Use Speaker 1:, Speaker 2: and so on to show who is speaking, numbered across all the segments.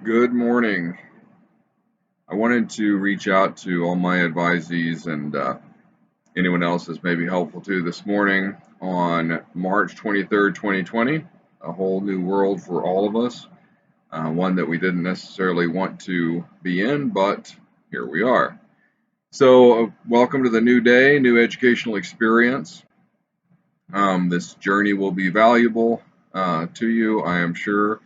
Speaker 1: Good morning. I wanted to reach out to all my advisees and anyone else that's maybe helpful to this morning on March 23rd, 2020, a whole new world for all of us, one that we didn't necessarily want to be in, but here we are. So, welcome to the new day, new educational experience. This journey will be valuable to you, I am sure,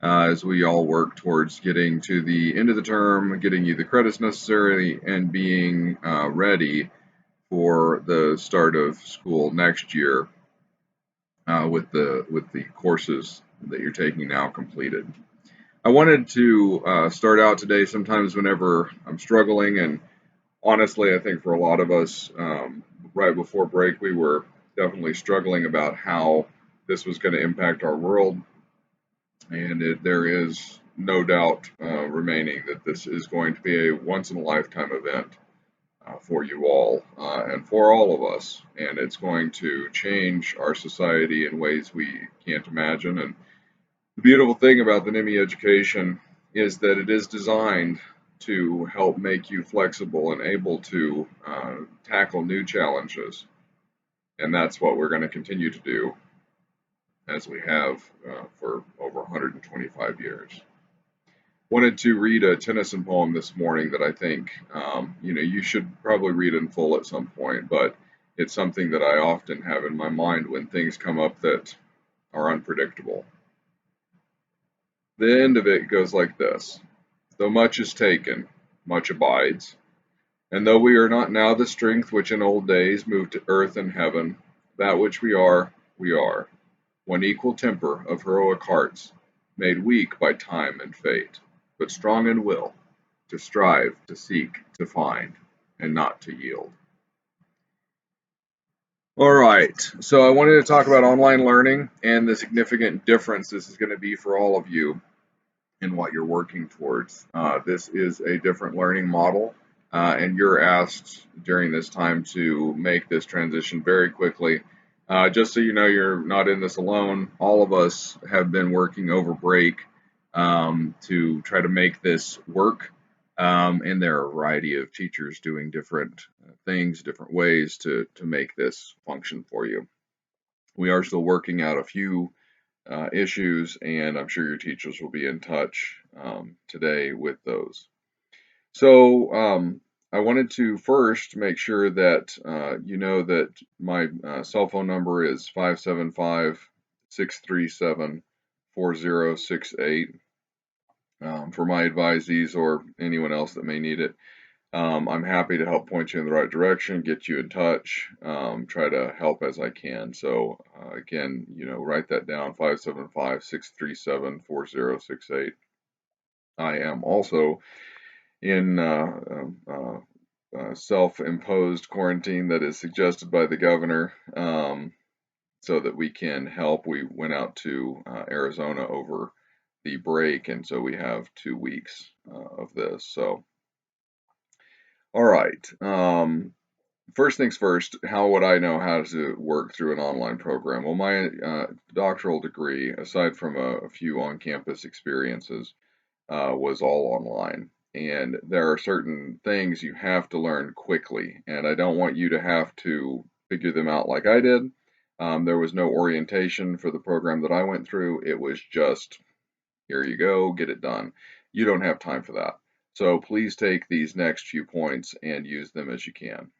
Speaker 1: as we all work towards getting to the end of the term, getting you the credits necessary, and being ready for the start of school next year with the courses that you're taking now completed. I wanted to start out today. Sometimes whenever I'm struggling, and honestly, I think for a lot of us, right before break, we were definitely struggling about how this was going to impact our world. And there is no doubt remaining that this is going to be a once in a lifetime event for you all and for all of us. And it's going to change our society in ways we can't imagine. And the beautiful thing about the NMMI education is that it is designed to help make you flexible and able to tackle new challenges. And that's what we're going to continue to do as we have for over 125 years. Wanted to read a Tennyson poem this morning that I think you should probably read in full at some point, but it's something that I often have in my mind when things come up that are unpredictable. The end of it goes like this: though much is taken, much abides. And though we are not now the strength which in old days moved to earth and heaven, that which we are, one equal temper of heroic hearts, made weak by time and fate, but strong in will, to strive, to seek, to find, and not to yield. All right, so I wanted to talk about online learning and the significant difference this is going to be for all of you in what you're working towards. This is a different learning model, and you're asked during this time to make this transition very quickly. Just so you know, you're not in this alone. All of us have been working over break to try to make this work. And there are a variety of teachers doing different things, different ways to make this function for you. We are still working out a few issues, and I'm sure your teachers will be in touch today with those. So I wanted to first make sure that you know that my cell phone number is 575-637-4068 for my advisees or anyone else that may need it. I'm happy to help point you in the right direction, get you in touch, try to help as I can. So again, write that down, 575-637-4068. I am also in self-imposed quarantine that is suggested by the governor so that we can help. We went out to Arizona over the break, and so we have 2 weeks of this. So, all right. First things first, how would I know how to work through an online program? Well, my doctoral degree, aside from a few on-campus experiences, was all online. And there are certain things you have to learn quickly, and I don't want you to have to figure them out like I did. There was no orientation for the program that I went through. It was just, here you go, get it done. You don't have time for that. So please take these next few points and use them as you can.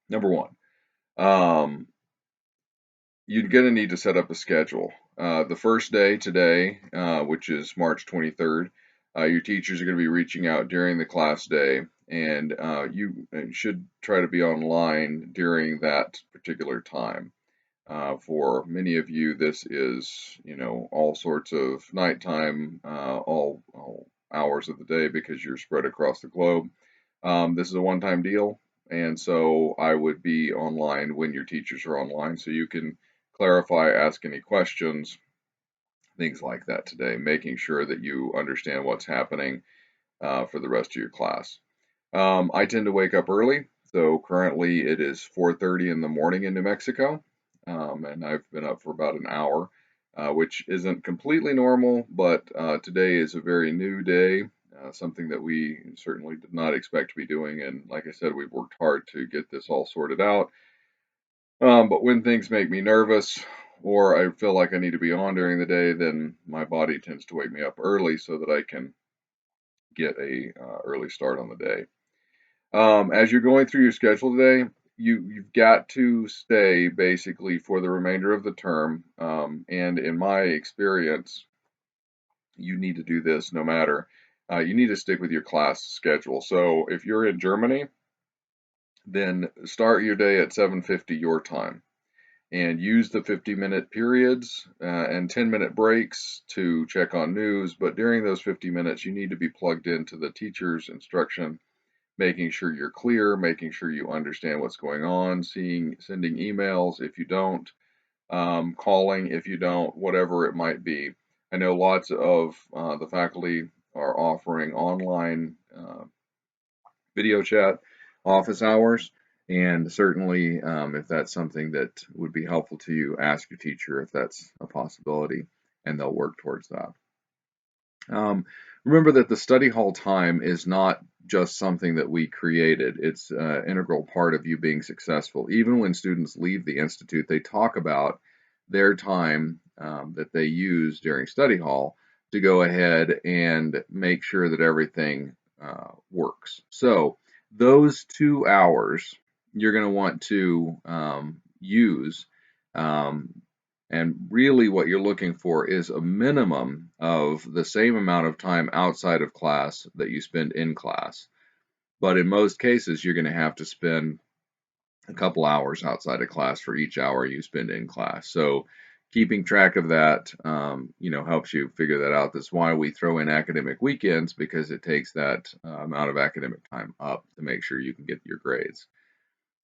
Speaker 1: Number one, you're going to need to set up a schedule. The first day today, which is March 23rd, your teachers are going to be reaching out during the class day, and you should try to be online during that particular time. For many of you, this is, all sorts of nighttime, all hours of the day because you're spread across the globe. This is a one-time deal, and so I would be online when your teachers are online so you can clarify, ask any questions, things like that today, making sure that you understand what's happening for the rest of your class. I tend to wake up early, so currently it is 4:30 in the morning in New Mexico, and I've been up for about an hour. which isn't completely normal, but today is a very new day, something that we certainly did not expect to be doing. And like I said, we've worked hard to get this all sorted out. But when things make me nervous or I feel like I need to be on during the day, then my body tends to wake me up early so that I can get a early start on the day. As you're going through your schedule today, you've got to stay basically for the remainder of the term. And in my experience, you need to do this no matter. You need to stick with your class schedule. So if you're in Germany, then start your day at 7:50 your time and use the 50-minute periods and 10-minute breaks to check on news. But during those 50 minutes, you need to be plugged into the teacher's instruction, making sure you're clear, making sure you understand what's going on, sending emails if you don't, calling if you don't, whatever it might be. I know lots of the faculty are offering online video chat office hours. And certainly, if that's something that would be helpful to you, ask your teacher if that's a possibility, and they'll work towards that. Remember that the study hall time is not just something that we created. It's an integral part of you being successful. Even when students leave the Institute, they talk about their time that they use during study hall to go ahead and make sure that everything works. So those 2 hours you're going to want to use and really what you're looking for is a minimum of the same amount of time outside of class that you spend in class. But in most cases, you're going to have to spend a couple hours outside of class for each hour you spend in class. So keeping track of that, helps you figure that out. That's why we throw in academic weekends, because it takes that amount of academic time up to make sure you can get your grades.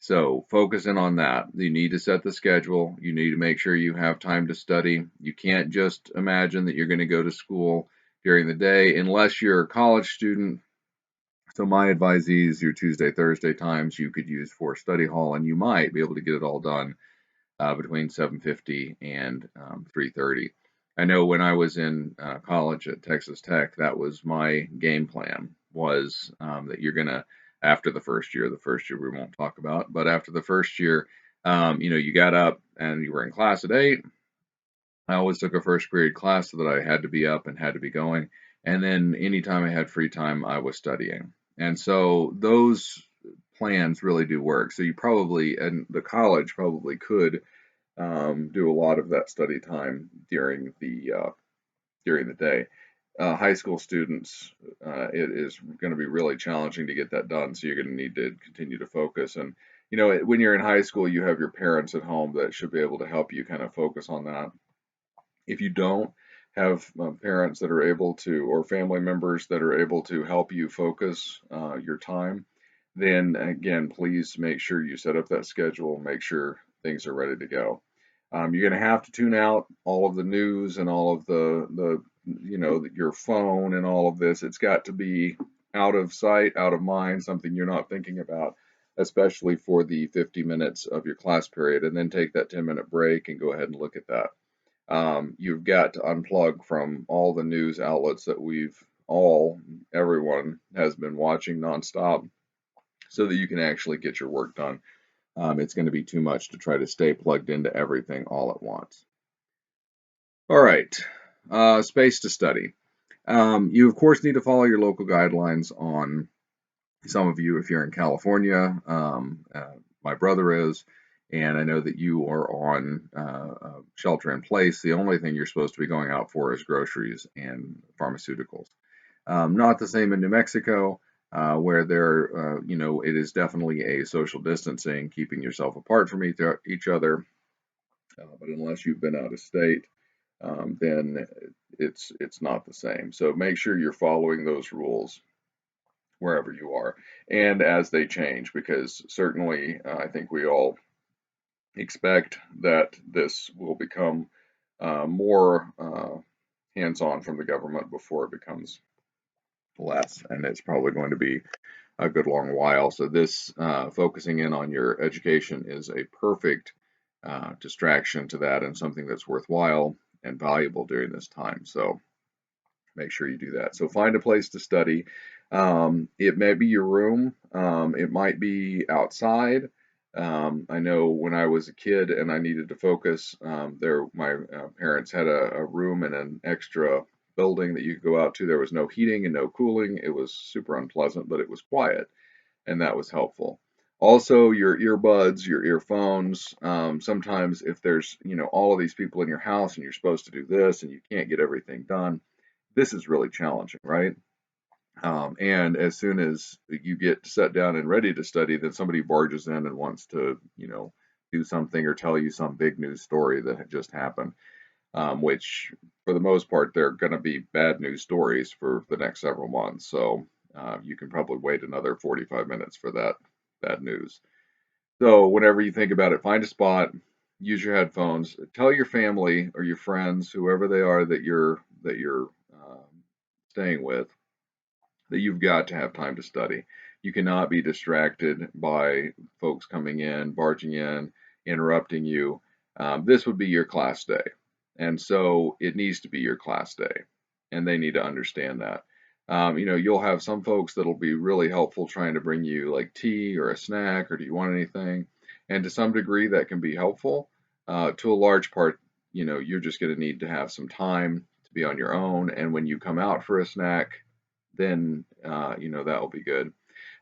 Speaker 1: So focusing on that. You need to set the schedule. You need to make sure you have time to study. You can't just imagine that you're going to go to school during the day unless you're a college student. So my advisees, your Tuesday, Thursday times you could use for study hall, and you might be able to get it all done between 7:50 and 3:30. I know when I was in college at Texas Tech, that was my game plan, was that you're going to, after the first year we won't talk about, but after the first year, you got up and you were in class at 8. I always took a first period class so that I had to be up and had to be going. And then anytime I had free time, I was studying. And so those plans really do work. So you probably, and the college probably could do a lot of that study time during the day. High school students, it is going to be really challenging to get that done. So you're going to need to continue to focus. And when you're in high school, you have your parents at home that should be able to help you kind of focus on that. If you don't have parents that are able to, or family members that are able to help you focus your time, then again, please make sure you set up that schedule, make sure things are ready to go. You're going to have to tune out all of the news and all of your phone and all of this. It's got to be out of sight, out of mind, something you're not thinking about, especially for the 50 minutes of your class period, and then take that 10-minute break and go ahead and look at that. You've got to unplug from all the news outlets that everyone has been watching nonstop, so that you can actually get your work done. It's going to be too much to try to stay plugged into everything all at once. All right, space to study. You, of course, need to follow your local guidelines on, some of you, if you're in California, my brother is, and I know that you are on shelter in place. The only thing you're supposed to be going out for is groceries and pharmaceuticals. Not the same in New Mexico, where it is definitely a social distancing, keeping yourself apart from each other. But unless you've been out of state, then it's not the same. So make sure you're following those rules wherever you are, and as they change, because certainly I think we all expect that this will become more hands-on from the government before it becomes less, and it's probably going to be a good long while. So this focusing in on your education is a perfect distraction to that, and something that's worthwhile. and valuable during this time. So make sure you do that. So find a place to study. It may be your room. It might be outside. I know when I was a kid and I needed to focus, my parents had a room in an extra building that you could go out to. There was no heating and no cooling. It was super unpleasant, but it was quiet, and that was helpful. Also, your earbuds, your earphones. Sometimes if there's, all of these people in your house and you're supposed to do this and you can't get everything done, this is really challenging, right? And as soon as you get set down and ready to study, then somebody barges in and wants to, do something or tell you some big news story that had just happened, which for the most part, they're going to be bad news stories for the next several months. So you can probably wait another 45 minutes for that bad news. So whenever you think about it, find a spot, use your headphones, tell your family or your friends, whoever they are that you're staying with, that you've got to have time to study. You cannot be distracted by folks coming in, barging in, interrupting you. This would be your class day. And so it needs to be your class day. And they need to understand that. You'll have some folks that'll be really helpful trying to bring you like tea or a snack or do you want anything? And to some degree, that can be helpful. To a large part, you're just going to need to have some time to be on your own. And when you come out for a snack, then that will be good.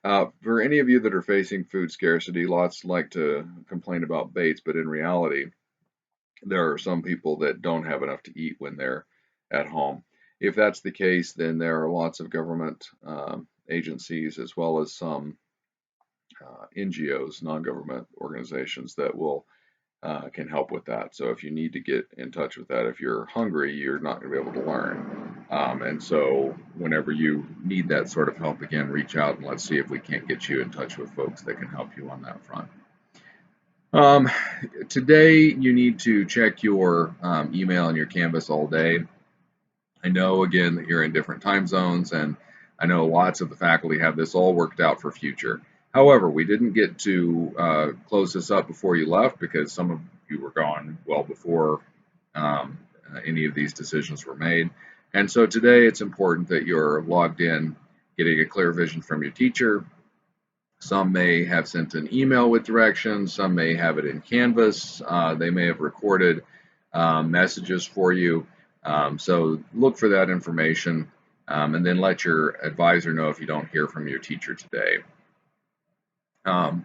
Speaker 1: For any of you that are facing food scarcity, lots like to complain about Bates, but in reality, there are some people that don't have enough to eat when they're at home. If that's the case, then there are lots of government agencies as well as some NGOs, non-government organizations that will can help with that. So if you need to get in touch with that, if you're hungry, you're not going to be able to learn. And so whenever you need that sort of help, again, reach out and let's see if we can't get you in touch with folks that can help you on that front. Today, you need to check your email and your Canvas all day. I know, again, that you're in different time zones, and I know lots of the faculty have this all worked out for future. However, we didn't get to close this up before you left because some of you were gone well before any of these decisions were made. And so today it's important that you're logged in, getting a clear vision from your teacher. Some may have sent an email with directions, some may have it in Canvas, they may have recorded messages for you. So look for that information and then let your advisor know if you don't hear from your teacher today.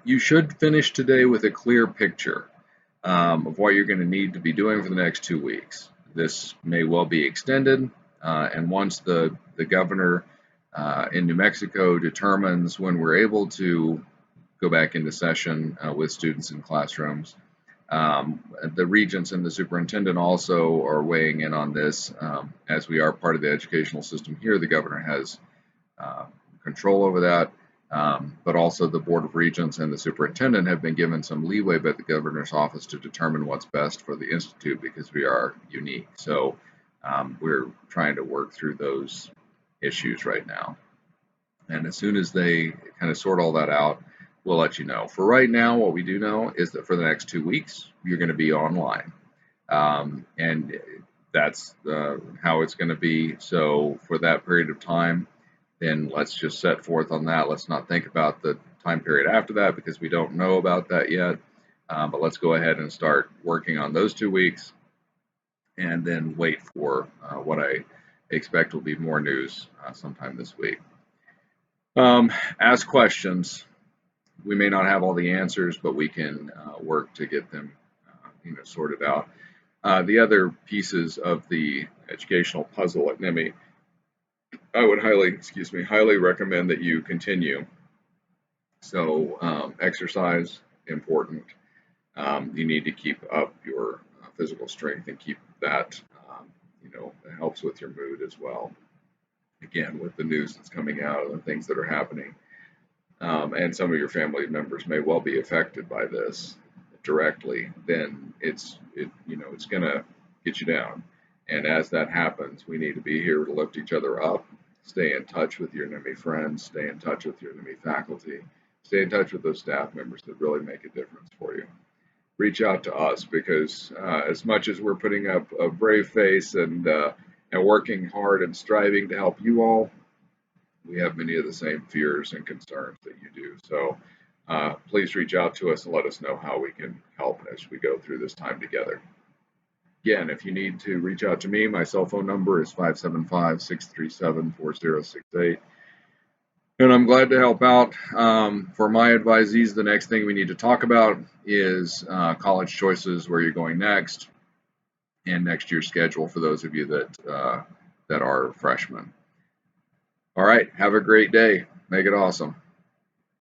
Speaker 1: You should finish today with a clear picture of what you're going to need to be doing for the next 2 weeks. This may well be extended, and once the governor in New Mexico determines when we're able to go back into session with students in classrooms, the regents and the superintendent also are weighing in on this. As we are part of the educational system here, the governor has control over that. But also the Board of Regents and the superintendent have been given some leeway by the governor's office to determine what's best for the institute because we are unique. So we're trying to work through those issues right now. And as soon as they kind of sort all that out, we'll let you know. For right now, what we do know is that for the next 2 weeks, you're going to be online. And that's how it's going to be. So for that period of time, then let's just set forth on that. Let's not think about the time period after that because we don't know about that yet. But let's go ahead and start working on those 2 weeks and then wait for what I expect will be more news sometime this week. Ask questions. We may not have all the answers, but we can work to get them sorted out. The other pieces of the educational puzzle at NMMI, I would highly recommend that you continue. So exercise, important. You need to keep up your physical strength and keep that, it helps with your mood as well. Again, with the news that's coming out and the things that are happening. And some of your family members may well be affected by this directly, then it's going to get you down. And as that happens, we need to be here to lift each other up, stay in touch with your NMMI friends, stay in touch with your NMMI faculty, stay in touch with those staff members that really make a difference for you. reach out to us, because as much as we're putting up a brave face and working hard and striving to help you all, we have many of the same fears and concerns that you do. So please reach out to us and let us know how we can help as we go through this time together. Again, if you need to reach out to me, my cell phone number is 575-637-4068. And I'm glad to help out. For my advisees, the next thing we need to talk about is college choices, where you're going next, and next year's schedule for those of you that are freshmen. All right, have a great day. Make it awesome.